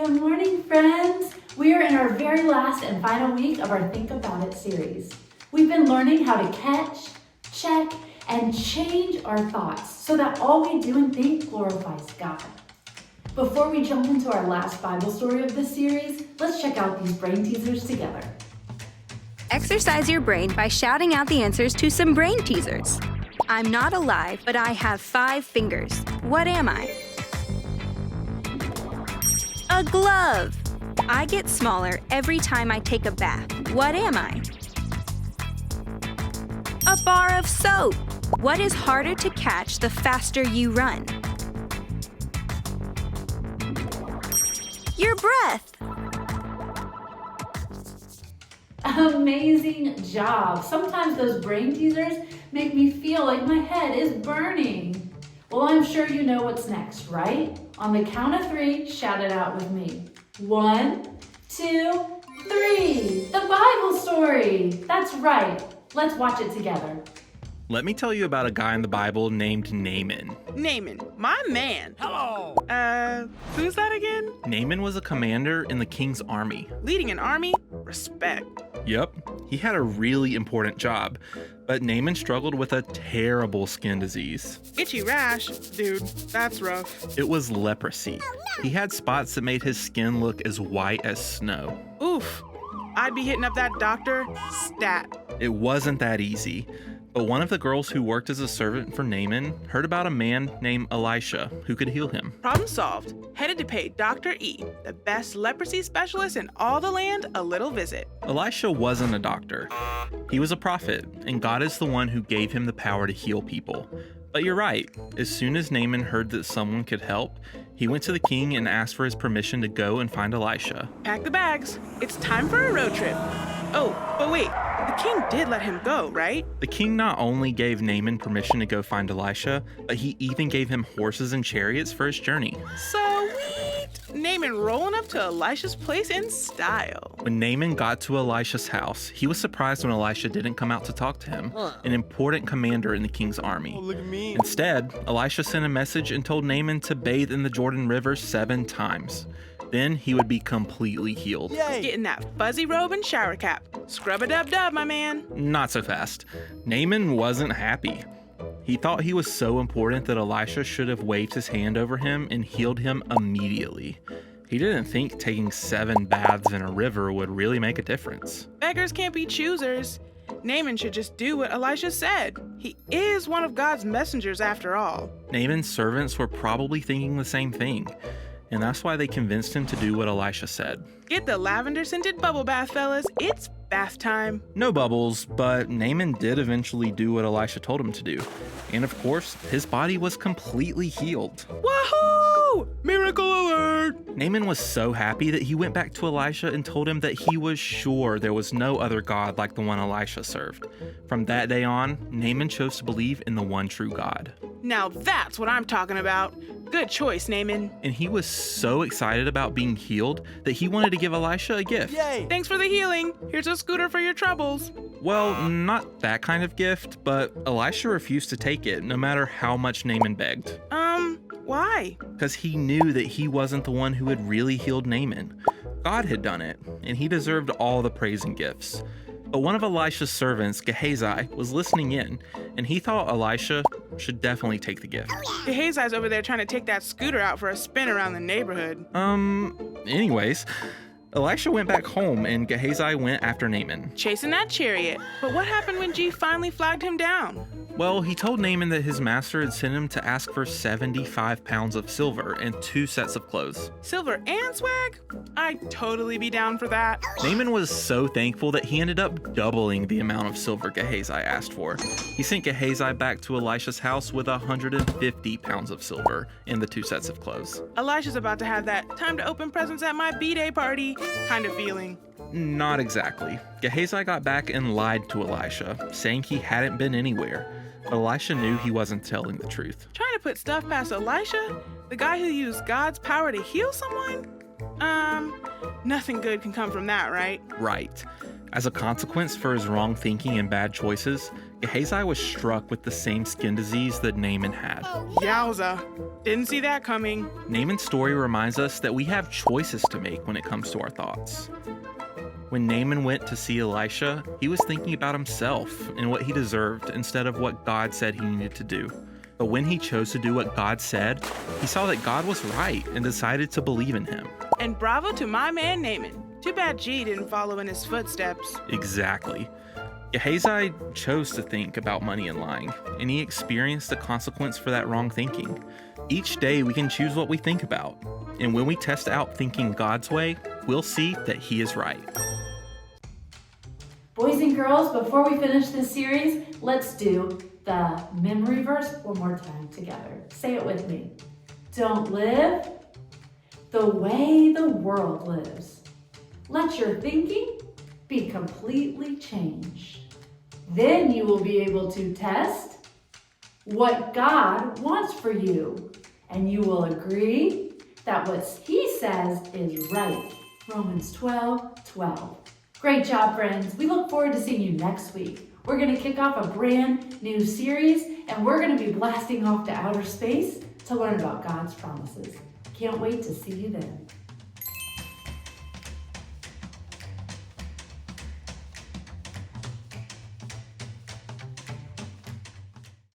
Good morning, friends. We are in our very last and final week of our Think About It series. We've been learning how to catch, check, and change our thoughts so that all we do and think glorifies God. Before we jump into our last Bible story of this series, let's check out these brain teasers together. Exercise your brain by shouting out the answers to some brain teasers. I'm not alive, but I have 5 fingers. What am I? A glove. I get smaller every time I take a bath. What am I? A bar of soap. What is harder to catch the faster you run? Your breath. Amazing job. Sometimes those brain teasers make me feel like my head is burning. Well, I'm sure you know what's next, right? On the count of 3, shout it out with me. 1, 2, 3. The Bible story. That's right. Let's watch it together. Let me tell you about a guy in the Bible named Naaman. Naaman, my man. Hello. Who's that again? Naaman was a commander in the king's army. Leading an army? Respect. Yep, he had a really important job, but Naaman struggled with a terrible skin disease. Itchy rash? Dude, that's rough. It was leprosy. He had spots that made his skin look as white as snow. Oof. I'd be hitting up that doctor stat. It wasn't that easy. But one of the girls who worked as a servant for Naaman heard about a man named Elisha who could heal him. Problem solved. Headed to pay Dr. E, the best leprosy specialist in all the land, a little visit. Elisha wasn't a doctor. He was a prophet, and God is the one who gave him the power to heal people. But you're right. As soon as Naaman heard that someone could help, he went to the king and asked for his permission to go and find Elisha. Pack the bags. It's time for a road trip. Oh, but wait. The king did let him go, right? The king not only gave Naaman permission to go find Elisha, but he even gave him horses and chariots for his journey. Sweet! Naaman rolling up to Elisha's place in style. When Naaman got to Elisha's house, he was surprised when Elisha didn't come out to talk to him, an important commander in the king's army. Oh, look at me. Instead, Elisha sent a message and told Naaman to bathe in the Jordan River 7 times. Then he would be completely healed. Yay! Getting that fuzzy robe and shower cap. Scrub-a-dub-dub, my man. Not so fast. Naaman wasn't happy. He thought he was so important that Elisha should have waved his hand over him and healed him immediately. He didn't think taking 7 baths in a river would really make a difference. Beggars can't be choosers. Naaman should just do what Elisha said. He is one of God's messengers after all. Naaman's servants were probably thinking the same thing, and that's why they convinced him to do what Elisha said. Get the lavender-scented bubble bath, fellas. It's bath time. No bubbles, but Naaman did eventually do what Elisha told him to do. And of course, his body was completely healed. Woohoo! Miracle alert! Naaman was so happy that he went back to Elisha and told him that he was sure there was no other God like the one Elisha served. From that day on, Naaman chose to believe in the one true God. Now that's what I'm talking about. Good choice, Naaman. And he was so excited about being healed that he wanted to give Elisha a gift. Yay! Thanks for the healing. Here's a scooter for your troubles. Well, not that kind of gift, but Elisha refused to take it no matter how much Naaman begged. Why? Because he knew that he wasn't the one who had really healed Naaman. God had done it, and he deserved all the praise and gifts. But one of Elisha's servants, Gehazi, was listening in, and he thought Elisha should definitely take the gift. Gehazi's over there trying to take that scooter out for a spin around the neighborhood. Anyways, Elisha went back home, and Gehazi went after Naaman. Chasing that chariot. But what happened when G finally flagged him down? Well, he told Naaman that his master had sent him to ask for 75 pounds of silver and 2 sets of clothes. Silver and swag? I'd totally be down for that. Naaman was so thankful that he ended up doubling the amount of silver Gehazi asked for. He sent Gehazi back to Elisha's house with 150 pounds of silver and the 2 sets of clothes. Elisha's about to have that time to open presents at my B-Day party kind of feeling. Not exactly. Gehazi got back and lied to Elisha, saying he hadn't been anywhere. But Elisha knew he wasn't telling the truth. Trying to put stuff past Elisha? The guy who used God's power to heal someone? Nothing good can come from that, right? Right. As a consequence for his wrong thinking and bad choices, Gehazi was struck with the same skin disease that Naaman had. Yowza. Didn't see that coming. Naaman's story reminds us that we have choices to make when it comes to our thoughts. When Naaman went to see Elisha, he was thinking about himself and what he deserved instead of what God said he needed to do. But when he chose to do what God said, he saw that God was right and decided to believe in him. And bravo to my man Naaman. Too bad G didn't follow in his footsteps. Exactly. Gehazi chose to think about money and lying, and he experienced the consequence for that wrong thinking. Each day we can choose what we think about, and when we test out thinking God's way, we'll see that he is right. Boys and girls, before we finish this series, let's do the memory verse one more time together. Say it with me. Don't live the way the world lives. Let your thinking be completely changed. Then you will be able to test what God wants for you, and you will agree that what He says is right. Romans 12:12. Great job, friends. We look forward to seeing you next week. We're going to kick off a brand new series, and we're going to be blasting off to outer space to learn about God's promises. Can't wait to see you then.